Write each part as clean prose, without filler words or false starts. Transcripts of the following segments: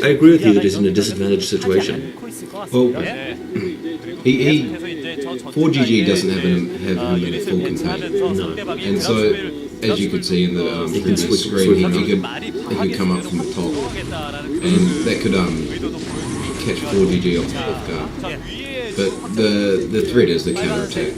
I agree with you that he's in a disadvantaged situation. Well, ForGG doesn't have him in a full contain. No. And so, as you could see in the previous screen, he could come up from the top, and that could catch ForGG off guard. But the threat is the counter attack.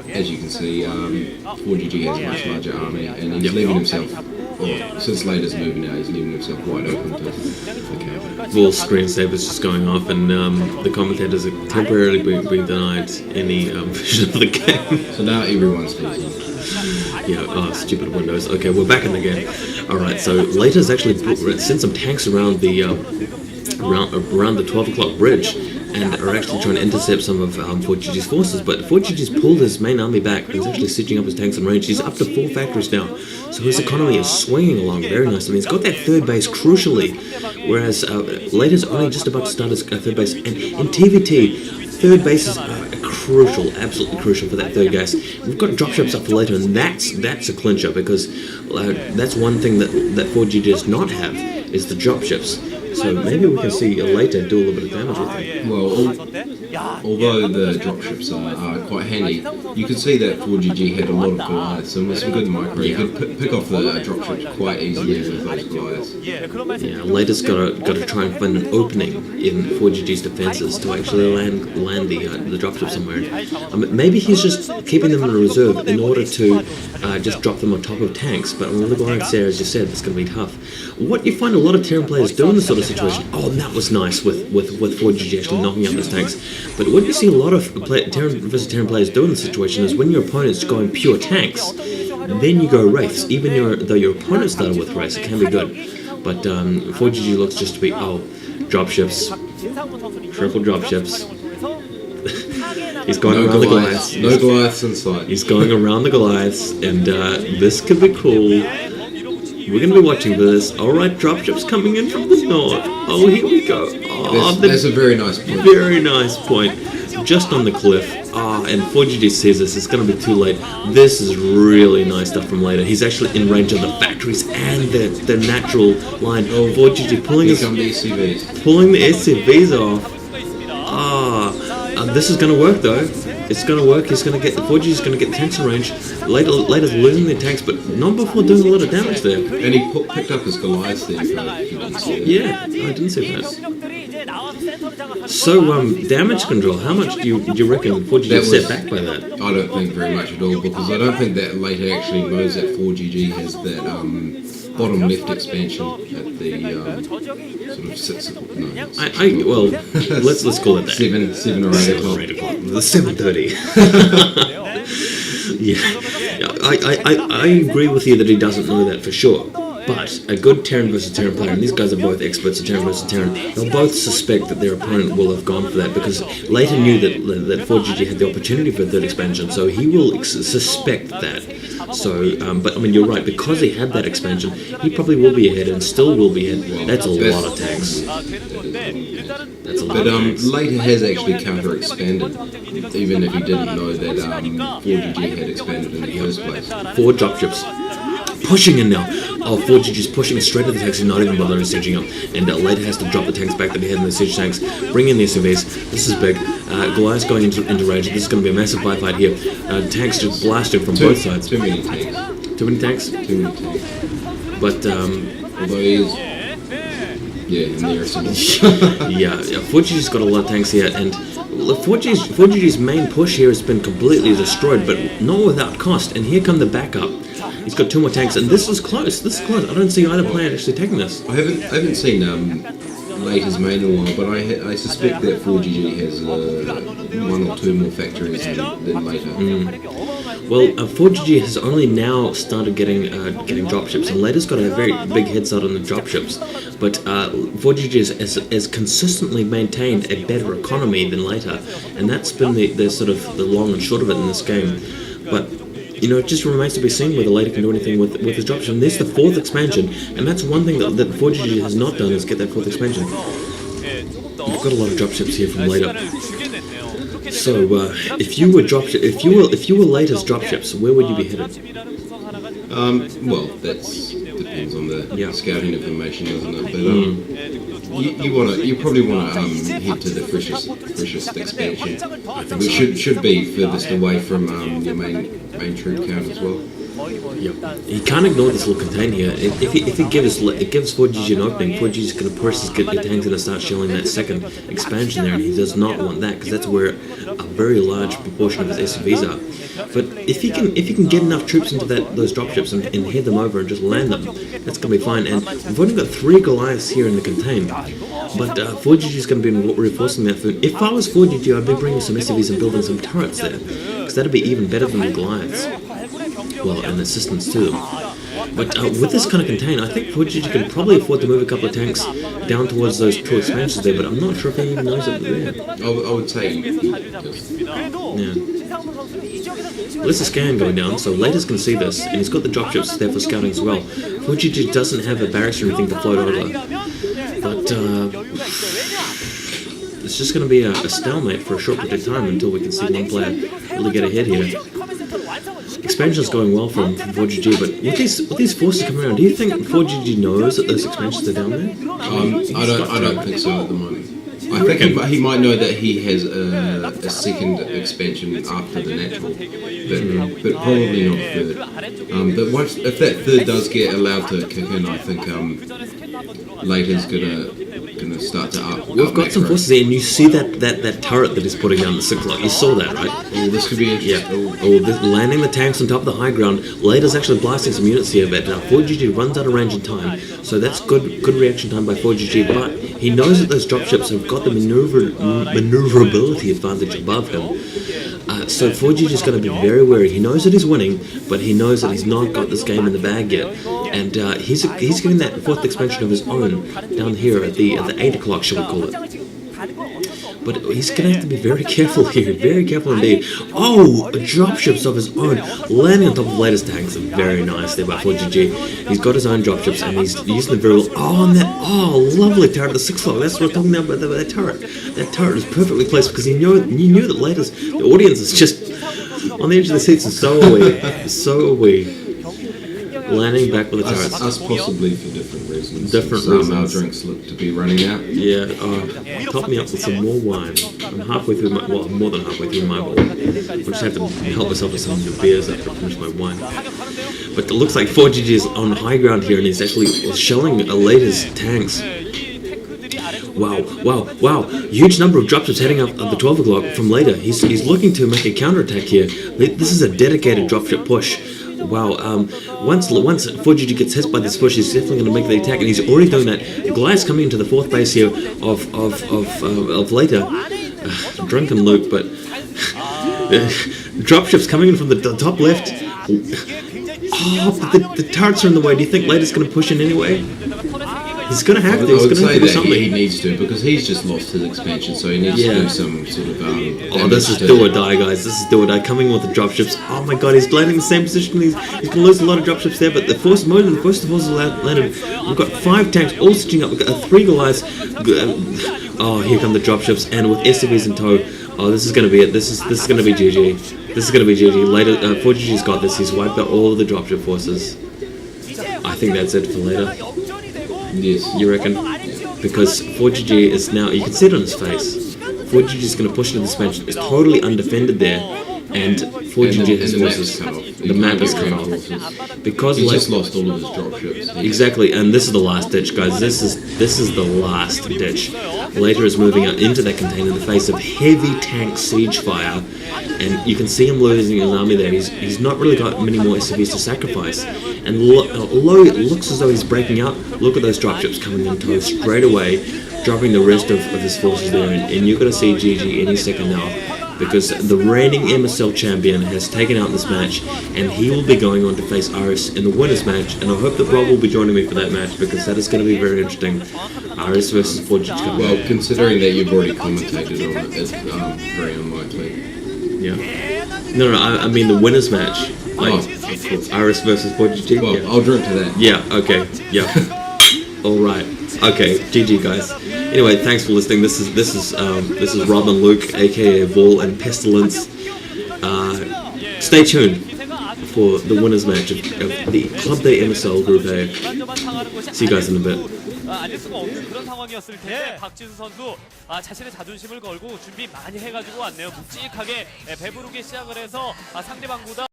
As you can see, ForGG has a much larger army, and he's leaving himself. Since Leta's moving out, he's leaving himself wide open to the counter. Vaul's screensaver's just going off, and the commentators are temporarily being denied any vision of the game. So now everyone's losing. Yeah, stupid Windows. Okay, we're back in the game. Alright, so Leta's actually sent some tanks around the around the 12 o'clock bridge, and are actually trying to intercept some of ForGG's forces, but ForGG's pulled his main army back. He's actually sieging up his tanks in range. He's up to 4 factories now, so his economy is swinging along very nicely. He's got that third base crucially, whereas Leta's only just about to start his third base, and in TVT, third bases are crucial, absolutely crucial for that third gas. We've got dropships up for later, and that's a clincher, because that's one thing that ForGG does not have, is the dropships. So maybe we can see Leta do a little bit of damage with them. Well, although the dropships are quite handy, you can see that ForGG had a lot of Goliaths, and with some good micro, you could pick off the dropships quite easily with those Goliaths. Yeah, Leta's got to try and find an opening in ForGG's defenses to actually land the dropship somewhere. Maybe he's just keeping them in reserve in order to just drop them on top of tanks, but with the Goliaths there, as you said, it's going to be tough. What you find a lot of Terran players do in this sort of situation, and that was nice with ForGG actually knocking out those tanks, but what you see a lot of Terran versus Terran players do in this situation is when your opponent's going pure tanks, then you go Wraiths. Even though your opponent started with Wraiths, it can be good, but ForGG looks just to be, dropships, triple dropships. He's going around the Goliaths. No Goliaths inside. He's going around the Goliaths, and this could be cool. We're going to be watching this. Alright, dropships coming in from the north. Oh, here we go. That's a very nice point. Very nice point. Just on the cliff. And ForGG sees this. It's going to be too late. This is really nice stuff from Leta. He's actually in range of the factories and the natural line. ForGG pulling the SCVs off. This is going to work though. It's going to work. ForGG's going to get the tanks in range. Leta's losing their tanks, but not before doing a lot of damage there. And he picked up his Goliaths there. Yeah, I didn't see that. So, damage control, how much do you reckon ForGG set back by that? I don't think very much at all, because I don't think that Leta actually knows that ForGG has that bottom left expansion at the sort of 6. Well, let's call it that. 7 or 8 o'clock. The 7:30. Yeah, I agree with you that he doesn't know that for sure. But a good Terran versus Terran player, and these guys are both experts at Terran versus Terran, they'll both suspect that their opponent will have gone for that, because Leta knew that ForGG had the opportunity for a third expansion, so he will suspect that. So, but I mean, you're right, because he had that expansion, he probably will be ahead and still will be ahead. That's a lot of tanks. That's a lot of tanks. Leta has actually counter-expanded, even if he didn't know that ForGG had expanded in the first place. 4 dropships. Pushing in now. ForGG's pushing straight at the tanks and not even bothering sieging up. And Leta has to drop the tanks back that he had in the siege tanks, bring in the SUVs. This is big. Goliath's going into range. This is going to be a massive fight here. Tanks just blasting from both sides. Too many tanks. Too many tanks? Too many tanks. But, although he is... Yeah, in the arsenal. yeah, ForGG's got a lot of tanks here, and ForGG's main push here has been completely destroyed, but not without cost. And here come the backup. He's got 2 more tanks, and this is close. I don't see either player actually taking this. I haven't seen Leta's main in a while, but I suspect that ForGG has 1 or 2 more factories than Leta. Well, ForGG has only now started getting dropships, and Leta's got a very big head start on the dropships. But ForGG has consistently maintained a better economy than Leta, and that's been the sort of the long and short of it in this game. But it just remains to be seen whether Leta can do anything with his dropship. And there's the 4th expansion, and that's one thing that ForGG has not done, is get that 4th expansion. You've got a lot of dropships here from Leta. So if you were Leta's dropships, where would you be headed? Well, that's depends on the scouting information, doesn't it? But you probably want to head to the freshest expansion, which should be furthest away from your main troop count as well. Yep. He can't ignore this little contain here. If he gives ForGG an opening, ForGG is going to push his tanks going to start shelling that second expansion there, and he does not want that because that's where a very large proportion of his SCVs are. But if he can get enough troops into those dropships and head them over and just land them, that's going to be fine. And we've only got 3 Goliaths here in the contain, but ForGG is going to be reinforcing that. If I was ForGG, I'd be bringing some SCVs and building some turrets there, because that'd be even better than the Goliaths. Well, and assistance to them. But with this kind of contain, I think ForGG can probably afford to move a couple of tanks down towards those 2 expansions there, but I'm not sure if he even knows that they're there. I would say yeah. There's a scan going down, so Leta's can see this, and he's got the dropships there for scouting as well. ForGG doesn't have a barracks or anything to float over, but it's just going to be a stalemate for a short period of time until we can see one player really get ahead here. Expansion's going well from ForGG, but with these forces coming around, do you think ForGG knows that those expansions are down there? I don't think so at the moment. I think he might know that he has a second expansion after the natural, but probably not a third. But if that third does get allowed to kick in, I think Leta's gonna start to up. We've got some forces there, and you see that turret that he's putting down the 6 o'clock. You saw that, right? Oh, this could be interesting. Yeah. Landing the tanks on top of the high ground. Leta's actually blasting some units here, but ForGG runs out of range in time, so that's good reaction time by ForGG. But he knows that those dropships have got the maneuverability advantage above him. So ForGG is going to be very wary. He knows that he's winning, but he knows that he's not got this game in the bag yet. And he's getting that 4th expansion of his own down here at the 8 o'clock, shall we call it. But he's going to have to be very careful here, very careful indeed. Oh, dropships of his own, landing on top of Leta's tanks. Very nice there by ForGG. He's got his own dropships and he's using them very well. Oh, and lovely turret, the 6 o'clock. That's what I'm talking about, that turret. That turret is perfectly placed because he knew that the audience is just on the edge of the seats, and so are we. Landing back with the turrets. Us possibly for different reasons. Our drinks look to be running out. Yeah, top me up with some more wine. I'm halfway through I'm more than halfway through my bowl. I just have to help myself with some of the beers after I finish my wine. But it looks like ForGG is on high ground here and he's actually shelling Leta's tanks. Wow. Huge number of dropships heading up at the 12 o'clock from Leta. He's looking to make a counterattack here. This is a dedicated dropship push. Wow, once ForGG gets hit by this push, he's definitely going to make the attack, and he's already doing that. Goliath's coming into the 4th base here of Leta. Drunken Luke, but dropships coming in from the top left. But the turrets are in the way. Do you think Leta's going to push in anyway? He's going to have to. He's going to have to do something. He needs to, because he's just lost his expansion, so he needs to do some sort of this is do or die, guys. This is do or die. Coming in with the dropships. Oh my god, he's landing in the same position. He's going to lose a lot of dropships there, but the first of forces landed. We've got 5 tanks all stitching up. We've got 3 Goliaths. Here come the dropships, and with SCVs in tow. Oh, this is going to be it. This is going to be GG. This is going to be GG. Later, ForGG's got this. He's wiped out all of the dropship forces. I think that's it for Leta. Yes. You reckon? Because ForGG is now, you can see it on his face. ForGG is going to push into the expansion. It's totally undefended there, and ForGG has forces. The map is cut off. Because he just lost all of his dropships. Exactly, and this is the last ditch, guys. This is the last ditch. Leta is moving out into that container in the face of heavy tank siege fire, and you can see him losing his army there. He's not really got many more SCVs to sacrifice. And although it looks as though he's breaking out, look at those dropships coming in tow straight away, dropping the rest of his forces there, and you're going to see GG any second now, because the reigning MSL champion has taken out this match, and he will be going on to face Aris in the winners match, and I hope that Rob will be joining me for that match, because that is going to be very interesting. Aris versus ForGG. Well, considering that you've already commentated on it, it's very unlikely. Yeah. No, I mean the winners match. Aris versus ForGG. Well, yeah. I'll drink to that. Yeah, okay. Yeah. Alright. Okay, GG guys. Anyway, thanks for listening. This is Rob and Luke, aka Vaul and Pestilence. Stay tuned for the winners match of the Clubday MSL Group A. See you guys in a bit. 알릴 수가 없는 그런 상황이었을 텐데 박지수 선수 자신의 자존심을 걸고 준비 많이 해가지고 왔네요. 묵직하게 배부르게 시작을 해서 상대방보다